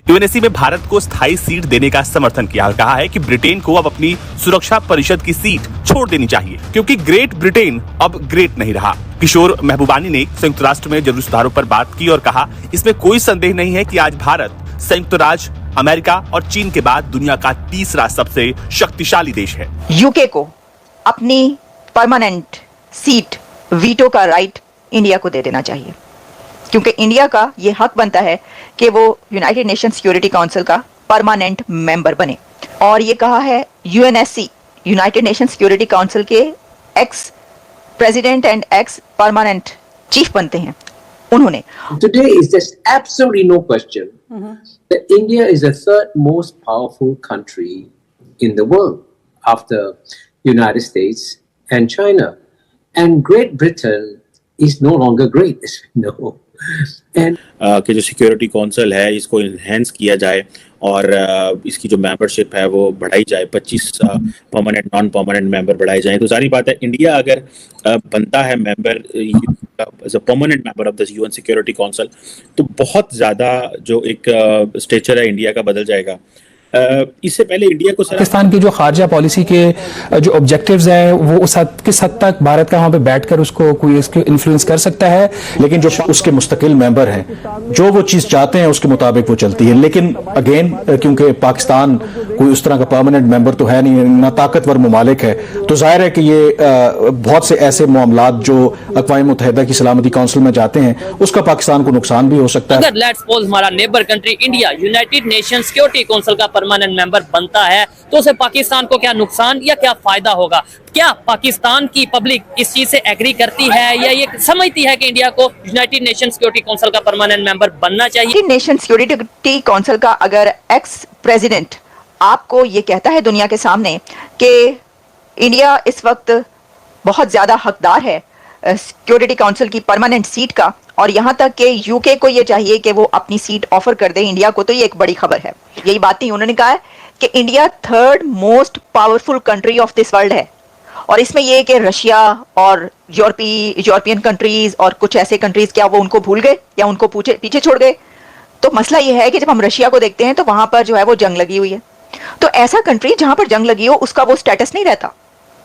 UNSC में भारत को स्थायी सीट देने का समर्थन किया और कहा है कि ब्रिटेन को अब अपनी सुरक्षा परिषद की सीट छोड़ देनी चाहिए क्योंकि ग्रेट ब्रिटेन अब ग्रेट नहीं रहा। किशोर महबूबानी ने संयुक्त राष्ट्र में जरूरी सुधारों पर बात की और कहा, इसमें कोई संदेह नहीं है कि आज भारत संयुक्त राज्य अमेरिका और चीन के बाद दुनिया का तीसरा सबसे शक्तिशाली देश है। यूके को अपनी परमानेंट सीट वीटो का राइट इंडिया को दे देना चाहिए क्योंकि इंडिया का ये हक बनता है कि वो यूनाइटेड नेशन सिक्योरिटी काउंसिल का परमानेंट मेंबर बने। और ये कहा है UNSC, United Nation Security Council के ex president and ex permanent chief बनते हैं उन्होंने। Today is just absolutely no question that India is the third most powerful country in the world after United States and China, and Great Britain is no longer great, as we know. And कि जो security council है इसको enhance किया जाए और इसकी जो membership है वो बढ़ाई जाए, 25 परमानेंट नॉन परमानेंट मेंबर बढ़ाए जाएं। तो सारी बात है, इंडिया अगर बनता है member as a permanent member of the UN security council तो बहुत ज़्यादा जो एक स्टेचर है इंडिया का बदल जाएगा। इससे पहले इंडिया को पाकिस्तान की जो खारजा पॉलिसी के जो ऑब्जेक्टिव्स हैं वो किस हद तक भारत का वहां पे बैठकर उसको कोई इसके इन्फ्लुएंस कर सकता है, लेकिन जो उसके मुस्तकिल मेंबर हैं जो वो चीज चाहते हैं उसके मुताबिक वो चलती है। लेकिन अगेन क्योंकि पाकिस्तान कोई उस तरह का परमानेंट मेंबर तो है नहीं, ना ताकतवर ममालिक है, तो जाहिर है कि ये बहुत से ऐसे मामलात जो अक़वाम मुत्तहिदा की सलामती काउंसिल में जाते हैं उसका पाकिस्तान को नुकसान भी हो सकता है। अगर लेट्स सपोज हमारा neighbour country India United Nation Security Council का परमानेंट मेंबर बनता है तो उसे पाकिस्तान को क्या नुकसान या क्या फायदा होगा? क्या पाकिस्तान की पब्लिक इस चीज से एग्री करती है या ये समझती है कि इंडिया को यूनाइटेड नेशन सिक्योरिटी काउंसिल का परमानेंट मेंबर बनना चाहिए? यूनाइटेड नेशन सिक्योरिटी काउंसिल का अगर एक्स प्रेसिडेंट आपको ये कहता है दुनिया के सामने कि इंडिया इस वक्त बहुत ज्यादा हकदार है सिक्योरिटी काउंसिल की परमानेंट सीट का और यहां तक कि यूके को ये चाहिए कि वो अपनी सीट ऑफर कर दे इंडिया को, तो ये एक बड़ी खबर है। यही बात नहीं, उन्होंने कहा है कि India third most powerful country of this world है और इसमें ये कि रशिया और यूरोपियन कंट्रीज और कुछ ऐसे कंट्रीज क्या वो उनको भूल गए या उनको पीछे छोड़ गए? तो मसला ये है कि जब हम रशिया को देखते हैं तो वहां पर जो है वो जंग लगी हुई है, तो ऐसा कंट्री जहां पर जंग लगी हो उसका वो स्टेटस नहीं रहता।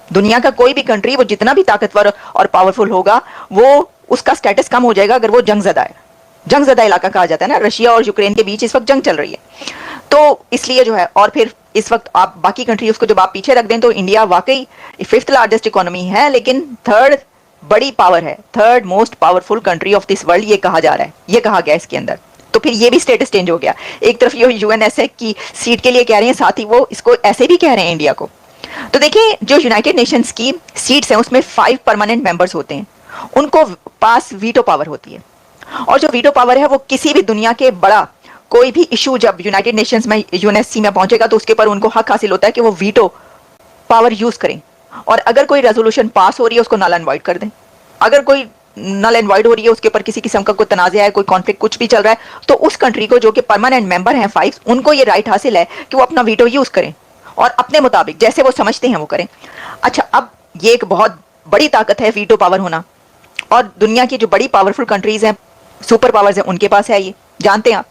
दुनिया का कोई भी कंट्री वो जितना भी ताकतवर और पावरफुल होगा वो उसका स्टेटस कम हो जाएगा अगर वो जंगजदा है। जंगजदा इलाका कहा जाता है ना, रशिया और यूक्रेन के बीच इस वक्त जंग चल रही है, तो इसलिए जो है और फिर इस वक्त आप बाकी कंट्रीज को जब आप पीछे रख दें तो इंडिया वाकई 5th लार्जेस्ट इकोनॉमी है लेकिन 3rd बड़ी पावर है, 3rd most powerful country of this world ये कहा जा रहा है, ये कहा गया इसके अंदर। तो फिर ये भी स्टेटस चेंज हो गया, एक तरफ ये यूएनएसए की सीट के लिए कह रहे हैं, साथ ही वो इसको ऐसे भी कह रहे हैं इंडिया को। तो देखिए जो यूनाइटेड नेशंस की सीट्स हैं उसमें 5 परमानेंट मेंबर्स होते हैं, उनको पास वीटो पावर होती है और जो वीटो पावर है वो किसी भी दुनिया के बड़ा कोई भी इशू जब यूनाइटेड नेशंस में यूएनएससी में पहुंचेगा तो उसके पर उनको हक हासिल होता है कि वो वीटो पावर यूज करें और अगर कोई रेजोल्यूशन पास हो रही है उसको नल एंड वॉइड कर दें। अगर कोई नल एंड वॉइड हो रही है उसके ऊपर किसी किस्म का कोई तनाज़ा है, कोई कॉन्फ्लिक्ट कुछ भी चल रहा है, तो उस कंट्री को जो कि परमानेंट मेंबर हैं 5 उनको ये राइट हासिल है कि वो अपना वीटो यूज करें और अपने मुताबिक जैसे वो समझते हैं वो करें। अच्छा, अब ये एक बहुत बड़ी ताकत है वीटो पावर होना और दुनिया की जो बड़ी पावरफुल कंट्रीज हैं, सुपर पावर्स हैं, उनके पास है, ये जानते हैं आप।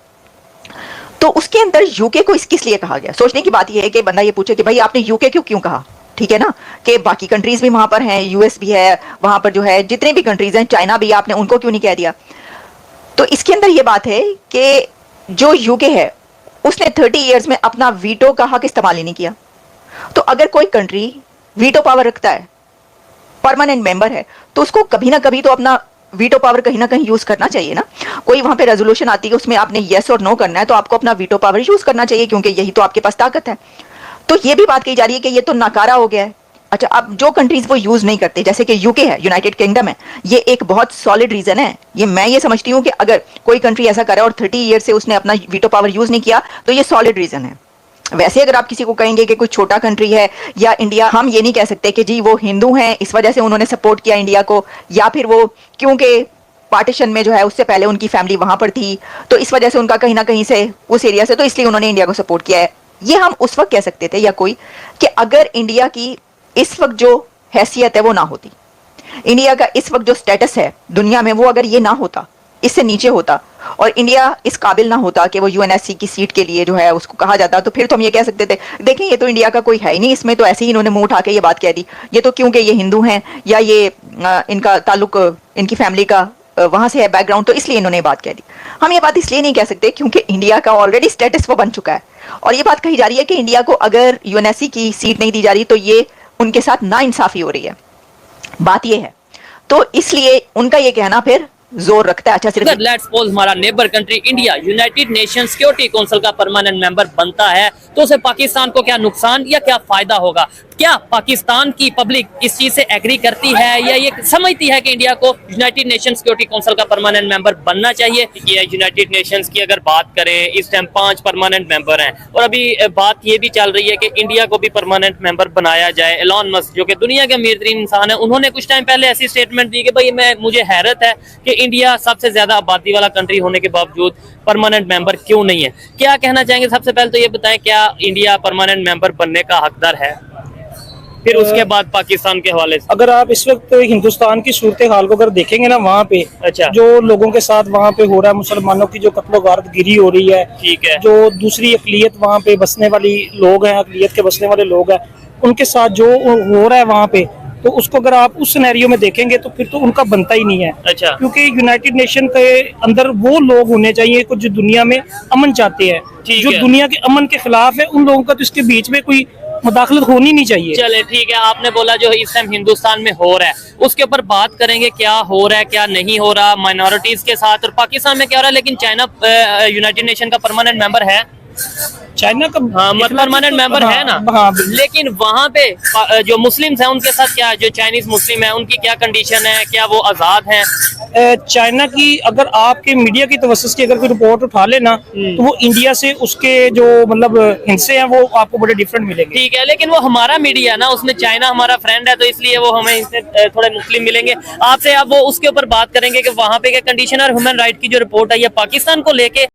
तो उसके अंदर यूके को किस लिए कहा गया? सोचने की बात यह है कि बंदा ये पूछे कि भाई आपने यूके क्यों कहा? ठीक है ना, कि बाकी कंट्रीज भी वहां पर हैं, यूएस भी है वहां पर, जो है जितने भी कंट्रीज हैं, चाइना भी, आपने उनको क्यों नहीं कह दिया? तो इसके अंदर ये बात है कि जो यूके है उसने 30 इयर्स में अपना वीटो का हक इस्तेमाल ही नहीं किया। तो अगर कोई कंट्री वीटो पावर रखता है, परमानेंट मेंबर है, तो उसको कभी ना कभी तो अपना वीटो पावर कहीं ना कहीं यूज करना चाहिए ना। कोई वहां पे रेजोल्यूशन आती है उसमें आपने यस और नो करना है तो आपको अपना वीटो पावर यूज करना चाहिए क्योंकि यही तो आपके पास ताकत है। तो ये भी बात कही जा रही है कि ये तो नाकारा हो गया है। अच्छा, अब जो कंट्रीज वो यूज नहीं करते जैसे कि यूके है, यूनाइटेड किंगडम है, ये एक बहुत सॉलिड रीजन है। ये मैं ये समझती हूँ कि अगर कोई कंट्री ऐसा करे और 30 ईयर से उसने अपना वीटो पावर यूज नहीं किया तो ये सॉलिड रीजन है। वैसे अगर आप किसी को कहेंगे कि कोई छोटा कंट्री है या इंडिया, हम ये नहीं कह सकते कि जी वो हिंदू हैं इस वजह से उन्होंने सपोर्ट किया इंडिया को, या फिर वो क्योंकि पार्टीशन में जो है उससे पहले उनकी फैमिली वहां पर थी तो इस वजह से उनका कहीं ना कहीं से उस एरिया से, तो इसलिए उन्होंने इंडिया को सपोर्ट किया है। ये हम उस वक्त कह सकते थे या कोई कि अगर इंडिया की इस वक्त जो हैसियत है वो ना होती, इंडिया का इस वक्त जो स्टेटस है दुनिया में वो अगर ये ना होता इससे नीचे होता और इंडिया इस काबिल ना होता कि वो यूएनएससी की सीट के लिए जो है उसको कहा जाता, तो फिर तो हम ये कह सकते थे देखें ये तो इंडिया का कोई है ही नहीं, इसमें तो ऐसे ही इन्होंने मुंह उठा के ये बात कह दी, ये तो क्योंकि ये हिंदू हैं या ये इनका ताल्लुक इनकी फैमिली का वहां से है बैकग्राउंड, तो इसलिए इन्होंने बात कह दी। हम ये बात इसलिए नहीं कह सकते क्योंकि इंडिया का ऑलरेडी स्टेटस वो बन चुका है और ये बात कही जा रही है कि इंडिया को अगर यूएनएससी की सीट नहीं दी जा रही तो ये उनके साथ नाइंसाफी हो रही है, बात ये है। तो इसलिए उनका ये कहना फिर जोर रखता है। अच्छा सिर्फ अगर लेट्स सपोज हमारा neighbour country India United Nation Security Council का परमानेंट मेंबर बनता है तो उसे पाकिस्तान को क्या नुकसान या क्या फायदा होगा? क्या पाकिस्तान की पब्लिक इस चीज से एग्री करती है या ये समझती है कि इंडिया को यूनाइटेड नेशन सिक्योरिटी काउंसिल का परमानेंट मेंबर बनना चाहिए? यूनाइटेड नेशंस की अगर बात करें इस टाइम 5 परमानेंट मेंबर हैं और अभी बात ये भी चल रही है कि इंडिया को भी परमानेंट मेंबर बनाया जाए। एलन मस्क जो कि दुनिया के अमीर तरीन इंसान है, उन्होंने कुछ टाइम पहले ऐसी स्टेटमेंट दी कि भाई मुझे हैरत है कि इंडिया सबसे ज्यादा आबादी वाला कंट्री होने के बावजूद परमानेंट मेंबर क्यों नहीं है। क्या कहना चाहेंगे? सबसे पहले तो ये बताएं, क्या इंडिया परमानेंट मेंबर बनने का हकदार है? फिर उसके बाद पाकिस्तान के हवाले से अगर आप इस वक्त हिंदुस्तान की सूरत हाल को अगर देखेंगे ना, वहाँ पे अच्छा जो लोगों के साथ वहाँ पे हो रहा है, मुसलमानों की जो कत्लो गारत गिरी हो रही है, ठीक है, जो दूसरी अकलियत वहाँ पे बसने वाली लोग हैं, अकलियत के बसने वाले लोग हैं, उनके साथ जो हो रहा है वहाँ पे, तो उसको अगर आप उस सिनेरियो में देखेंगे तो फिर तो उनका बनता ही नहीं है। अच्छा, क्योंकि यूनाइटेड नेशन के अंदर वो लोग होने चाहिए कुछ जो दुनिया में अमन चाहते हैं, जो दुनिया के अमन के खिलाफ है, उन लोगों का तो इसके बीच में कोई मुदाखलत होनी नहीं चाहिए। चले ठीक है, आपने बोला जो इस टाइम हिंदुस्तान में हो रहा है उसके ऊपर बात करेंगे, क्या हो रहा है क्या नहीं हो रहा माइनॉरिटीज के साथ, और पाकिस्तान में क्या हो रहा है। लेकिन चाइना यूनाइटेड नेशन का परमानेंट मेंबर है, चाइना का परमानेंट मेंबर है ना। हाँ, लेकिन वहाँ पे जो मुस्लिम्स हैं उनके साथ क्या, जो चाइनीज मुस्लिम है उनकी क्या कंडीशन है, क्या वो आजाद हैं? चाइना की अगर आपके मीडिया की तवज्जो की अगर कोई रिपोर्ट उठा लेना तो वो इंडिया से उसके जो मतलब हिस्से हैं वो आपको बड़े डिफरेंट मिलेंगे। ठीक है, लेकिन वो हमारा मीडिया ना, उसमें चाइना हमारा फ्रेंड है तो इसलिए वो हमें इससे थोड़े मुस्लिम मिलेंगे। आपसे अब वो उसके ऊपर बात करेंगे कि वहाँ पे क्या कंडीशन और ह्यूमन राइट की जो रिपोर्ट है ये पाकिस्तान को लेके